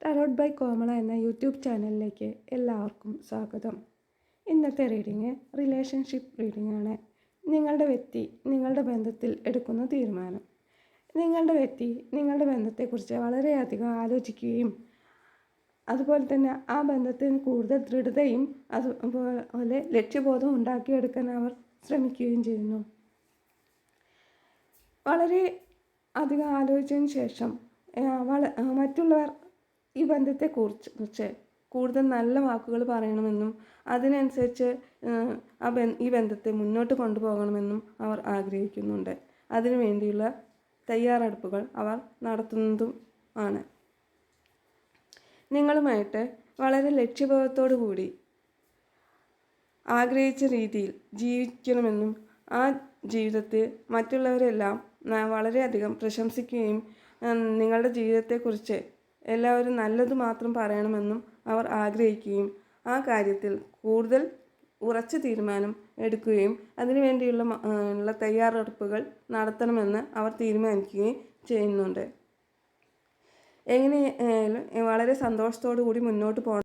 Tarot by കോമള എന്ന YouTube ചാനലിലേക്ക് എല്ലാവർക്കും സ്വാഗതം. ഇന്നത്തെ റീഡിങ് റിലേഷൻഷിപ്പ് റീഡിംഗ് ആണ്. നിങ്ങളുടെ വ്യക്തി നിങ്ങളുടെ ബന്ധത്തിൽ എടുക്കുന്ന തീരുമാനം. നിങ്ങളുടെ വ്യക്തി നിങ്ങളുടെ ബന്ധത്തെക്കുറിച്ച് വളരെയധികം ആലോചിക്കുകയും അതുപോലെ തന്നെ ആ ബന്ധത്തിന് കൂടുതൽ ദൃഢതയും അതുപോലെ ലക്ഷ്യബോധം ഉണ്ടാക്കിയെടുക്കാൻ അവർ ശ്രമിക്കുകയും ചെയ്യുന്നു. വളരെ അധികം ആലോചിച്ചതിന് ശേഷം മറ്റുള്ളവർ ഈ ബന്ധത്തെക്കുറിച്ച് കൂടുതൽ നല്ല വാക്കുകൾ പറയണമെന്നും അതിനനുസരിച്ച് ഈ ബന്ധത്തെ മുന്നോട്ട് കൊണ്ടുപോകണമെന്നും അവർ ആഗ്രഹിക്കുന്നുണ്ട്. അതിനു വേണ്ടിയുള്ള തയ്യാറെടുപ്പുകൾ അവർ നടത്തുന്നതും ആണ്. നിങ്ങളുമായിട്ട് വളരെ ലക്ഷ്യബോധത്തോടു കൂടി ആഗ്രഹിച്ച രീതിയിൽ ജീവിക്കണമെന്നും ആ ജീവിതത്തിൽ മറ്റുള്ളവരെല്ലാം വളരെയധികം പ്രശംസിക്കുകയും നിങ്ങളുടെ ജീവിതത്തെക്കുറിച്ച് എല്ലാവരും നല്ലത് മാത്രം പറയണമെന്നും അവർ ആഗ്രഹിക്കുകയും കാര്യത്തിൽ കൂടുതൽ ഉറച്ച തീരുമാനം എടുക്കുകയും അതിനുവേണ്ടിയുള്ള തയ്യാറെടുപ്പുകൾ നടത്തണമെന്ന് അവർ തീരുമാനിക്കുകയും ചെയ്യുന്നുണ്ട്. എങ്ങനെയായാലും വളരെ സന്തോഷത്തോടു കൂടി മുന്നോട്ട് പോകണം.